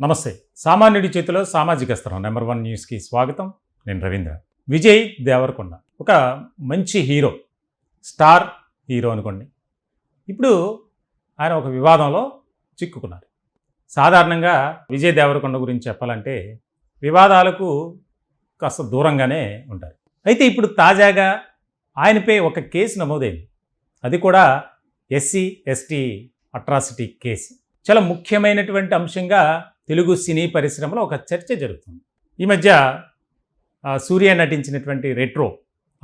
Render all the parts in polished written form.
నమస్తే. సామాన్యుడి చేతిలో సామాజిక స్తరం నెంబర్ 1 న్యూస్కి స్వాగతం. నేను రవీంద్ర. విజయ్ దేవరకొండ ఒక మంచి హీరో, స్టార్ హీరో అనుకోండి. ఇప్పుడు ఆయన ఒక వివాదంలో చిక్కుకున్నారు. సాధారణంగా విజయ్ దేవరకొండ గురించి చెప్పాలంటే వివాదాలకు కాస్త దూరంగానే ఉంటారు. అయితే ఇప్పుడు తాజాగా ఆయనపై ఒక కేసు నమోదైంది. అది కూడా ఎస్సీ ఎస్టీ అట్రాసిటీ కేసు. చాలా ముఖ్యమైనటువంటి అంశంగా తెలుగు సినీ పరిశ్రమలో ఒక చర్చ జరుగుతుంది. ఈ మధ్య సూర్య నటించినటువంటి రెట్రో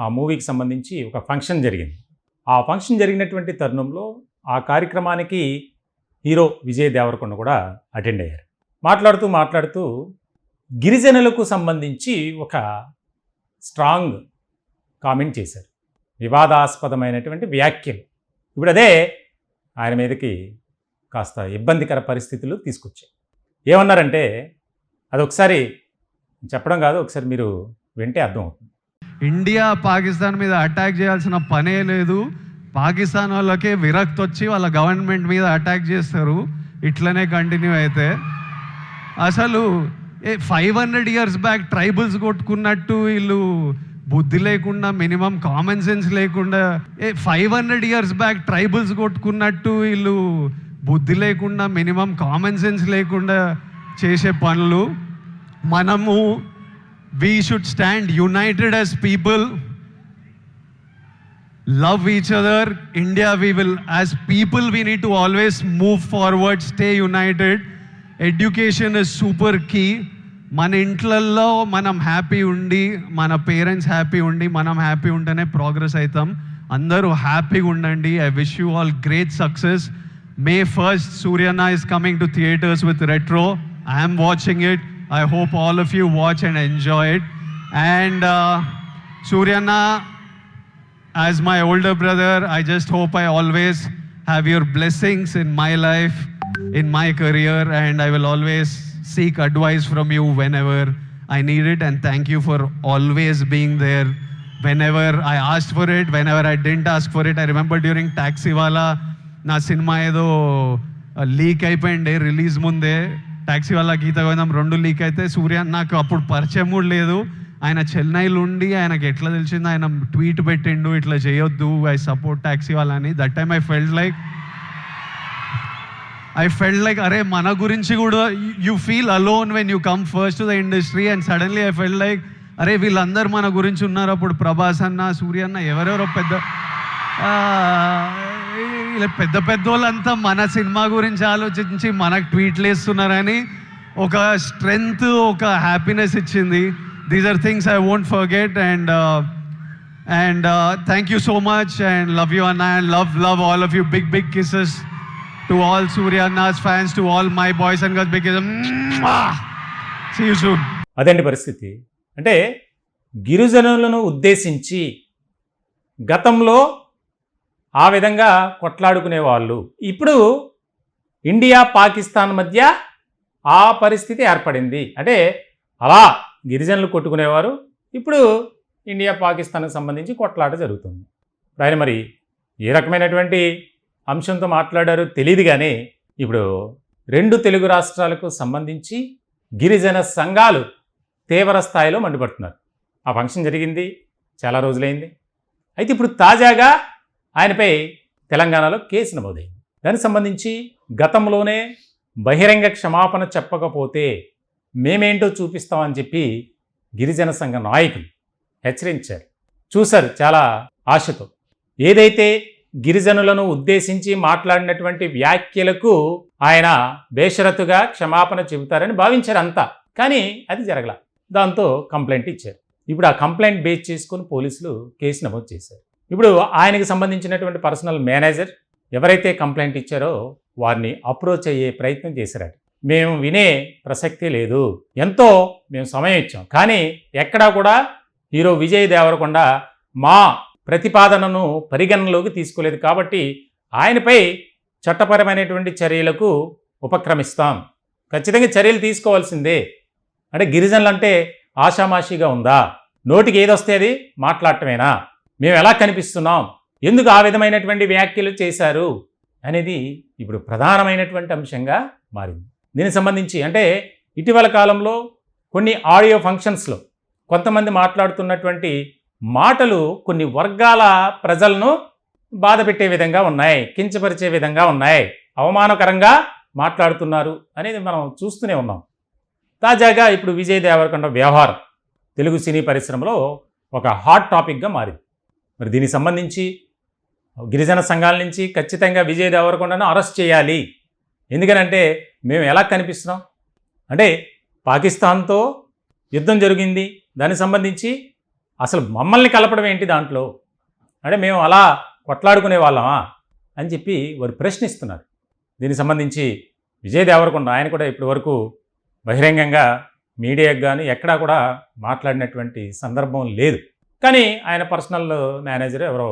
ఆ మూవీకి సంబంధించి ఒక ఫంక్షన్ జరిగింది. ఆ ఫంక్షన్ జరిగినటువంటి తరుణంలో ఆ కార్యక్రమానికి హీరో విజయ్ దేవరకొండ కూడా అటెండ్ అయ్యారు. మాట్లాడుతూ గిరిజనులకు సంబంధించి ఒక స్ట్రాంగ్ కామెంట్ చేశారు. వివాదాస్పదమైనటువంటి వ్యాఖ్యలు. ఇప్పుడు అదే ఆయన మీదకి కాస్త ఇబ్బందికర పరిస్థితులు తీసుకొచ్చాయి. ఏమన్నారంటే అది ఒకసారి చెప్పడం కాదు, ఒకసారి మీరు వింటే అర్థమవుతుంది. ఇండియా పాకిస్తాన్ మీద అటాక్ చేయాల్సిన పనే లేదు. పాకిస్తాన్ వాళ్ళకే విరక్తి వచ్చి వాళ్ళ గవర్నమెంట్ మీద అటాక్ చేస్తారు. ఇట్లనే కంటిన్యూ అయితే అసలు 500 years బ్యాక్ ట్రైబల్స్ కొట్టుకున్నట్టు వీళ్ళు బుద్ధి లేకుండా, మినిమం కామన్ సెన్స్ లేకుండా 500 years బ్యాక్ ట్రైబల్స్ కొట్టుకున్నట్టు వీళ్ళు బుద్ధి లేకుండా, మినిమం కామన్ సెన్స్ లేకుండా చేసే పనులు. మనము we should stand united as people, love each other. India we will as people we need to always move forward, stay united. Education is super key. మన ఇంట్లల్లో మనం హ్యాపీ ఉండి, మన పేరెంట్స్ హ్యాపీ ఉండి, మనం హ్యాపీ ఉంటేనే ప్రోగ్రెస్ అవుతాం. అందరూ హ్యాపీగా ఉండండి. I wish you all great success. May 1st, Suryana is coming to theaters with Retro. I am watching it. I hope all of you watch and enjoy it. And Suryana, as my older brother, I just hope I always have your blessings in my life, in my career, and I will always seek advice from you whenever I need it. And thank you for always being there whenever I asked for it, whenever I didn't ask for it. I remember during Taxiwala, నా cinema ఏదో leak అయిపోయింది release ముందే. Taxi వాళ్ళ గీత గోవిందం 2 leak అయితే సూర్య నాకు అప్పుడు పరిచయం కూడా లేదు. ఆయన చెన్నైలో ఉండి ఆయనకి ఎట్లా తెలిసిందో ఆయన ట్వీట్ పెట్టిండు, ఇట్లా చేయొద్దు, ఐ సపోర్ట్ టాక్సీ వాళ్ళని. That time I felt like అరే మన గురించి కూడా you feel alone when you come first to the industry. And suddenly I felt like అరే వీళ్ళందరూ మన గురించి ఉన్నారు. అప్పుడు ప్రభాస్ అన్న, సూర్య అన్న, ఎవరెవరో పెద్ద వాళ్ళంతా మన సినిమా గురించి ఆలోచించి మనకు ట్వీట్లు వేస్తున్నారని ఒక స్ట్రెంగ్త్, ఒక హ్యాపీనెస్ ఇచ్చింది. These are things I won't forget. And thank you so much and love you అన్న. And love all of you. Big kisses to all Surya అన్నాస్ fans, to all my boys and girls. Big see you soon. అదండి పరిస్థితి. అంటే గిరిజనులను ఉద్దేశించి గతంలో ఆ విధంగా కొట్లాడుకునే వాళ్ళు ఇప్పుడు ఇండియా పాకిస్తాన్ మధ్య ఆ పరిస్థితి ఏర్పడింది. అంటే అలా గిరిజనులు కొట్టుకునేవారు, ఇప్పుడు ఇండియా పాకిస్తాన్కి సంబంధించి కొట్లాట జరుగుతుంది. ఆయన మరి ఏ రకమైనటువంటి అంశంతో మాట్లాడారో తెలియదు, కానీ ఇప్పుడు 2 తెలుగు రాష్ట్రాలకు సంబంధించి గిరిజన సంఘాలు తీవ్ర స్థాయిలో మండిపడుతున్నారు. ఆ ఫంక్షన్ జరిగింది, చాలా రోజులైంది. అయితే ఇప్పుడు తాజాగా ఆయనపై తెలంగాణలో కేసు నమోదైంది. దానికి సంబంధించి గతంలోనే బహిరంగ క్షమాపణ చెప్పకపోతే మేమేంటో చూపిస్తామని చెప్పి గిరిజన సంఘ నాయకులు హెచ్చరించారు. చూశారు చాలా ఆశతో. ఏదైతే గిరిజనులను ఉద్దేశించి మాట్లాడినటువంటి వ్యాఖ్యలకు ఆయన బేషరతుగా క్షమాపణ చెబుతారని భావించారు అంతా, కానీ అది జరగల. దాంతో కంప్లైంట్ ఇచ్చారు. ఇప్పుడు ఆ కంప్లైంట్ బేస్ చేసుకుని పోలీసులు కేసు నమోదు చేశారు. ఇప్పుడు ఆయనకు సంబంధించినటువంటి పర్సనల్ మేనేజర్ ఎవరైతే కంప్లైంట్ ఇచ్చారో వారిని అప్రోచ్ అయ్యే ప్రయత్నం చేశారట. మేము వినే ప్రసక్తి లేదు, ఎంతో మేము సమయం ఇచ్చాం, కానీ ఎక్కడా కూడా హీరో విజయ్ దేవరకొండ మా ప్రతిపాదనను పరిగణనలోకి తీసుకోలేదు, కాబట్టి ఆయనపై చట్టపరమైనటువంటి చర్యలకు ఉపక్రమిస్తాం, ఖచ్చితంగా చర్యలు తీసుకోవాల్సిందే. అంటే గిరిజనులు అంటే ఆషామాషిగా ఉందా? నోటికి ఏదొస్తే అది మాట్లాడటమేనా? మేము ఎలా కనిపిస్తున్నాం, ఎందుకు ఆ విధమైనటువంటి వ్యాఖ్యలు చేశారు అనేది ఇప్పుడు ప్రధానమైనటువంటి అంశంగా మారింది. దీనికి సంబంధించి అంటే ఇటీవల కాలంలో కొన్ని ఆడియో ఫంక్షన్స్లో కొంతమంది మాట్లాడుతున్నటువంటి మాటలు కొన్ని వర్గాల ప్రజలను బాధ పెట్టే విధంగా ఉన్నాయి, కించపరిచే విధంగా ఉన్నాయి, అవమానకరంగా మాట్లాడుతున్నారు అనేది మనం చూస్తూనే ఉన్నాం. తాజాగా ఇప్పుడు విజయ్ దేవరకొండ వ్యవహారం తెలుగు సినీ పరిశ్రమలో ఒక హాట్ టాపిక్గా మారింది. మరి దీనికి సంబంధించి గిరిజన సంఘాల నుంచి ఖచ్చితంగా విజయ్ దేవరకొండను అరెస్ట్ చేయాలి. ఎందుకనంటే మేము ఎలా కనిపిస్తున్నాం అంటే పాకిస్తాన్తో యుద్ధం జరిగింది, దానికి సంబంధించి అసలు మమ్మల్ని కలపడం ఏంటి దాంట్లో, అంటే మేము అలా కొట్లాడుకునే వాళ్ళమా అని చెప్పి వారు ప్రశ్నిస్తున్నారు. దీనికి సంబంధించి విజయ్ దేవరకొండ ఆయన కూడా ఇప్పటి వరకు బహిరంగంగా మీడియాకు కానీ ఎక్కడా కూడా మాట్లాడినటువంటి సందర్భం లేదు. కానీ ఆయన పర్సనల్ మేనేజర్ ఎవరో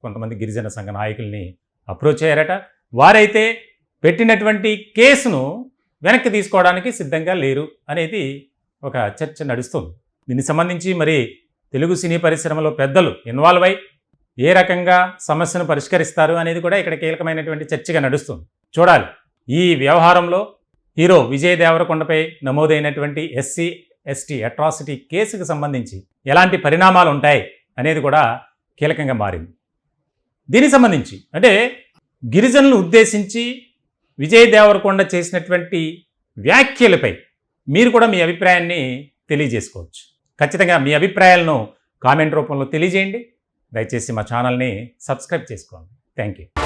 కొంతమంది గిరిజన సంఘ నాయకుల్ని అప్రోచ్ అయ్యారట. వారైతే పెట్టినటువంటి కేసును వెనక్కి తీసుకోవడానికి సిద్ధంగా లేరు అనేది ఒక చర్చ నడుస్తుంది. దీనికి సంబంధించి మరి తెలుగు సినీ పరిశ్రమలో పెద్దలు ఇన్వాల్వ్ అయి ఏ రకంగా సమస్యను పరిష్కరిస్తారు అనేది కూడా ఇక్కడ కీలకమైనటువంటి చర్చగా నడుస్తుంది. చూడాలి ఈ వ్యవహారంలో హీరో విజయ్ దేవరకొండపై నమోదైనటువంటి ఎస్సీ ఎస్టీ అట్రాసిటీ కేసుకు సంబంధించి ఎలాంటి పరిణామాలు ఉంటాయి అనేది కూడా కీలకంగా మారింది. దీనికి సంబంధించి అంటే గిరిజనులను ఉద్దేశించి విజయ్ దేవరకొండ చేసినటువంటి వ్యాఖ్యలపై మీరు కూడా మీ అభిప్రాయాన్ని తెలియజేసుకోవచ్చు. ఖచ్చితంగా మీ అభిప్రాయాలను కామెంట్ రూపంలో తెలియజేయండి. దయచేసి మా ఛానల్ని సబ్స్క్రైబ్ చేసుకోండి. Thank you.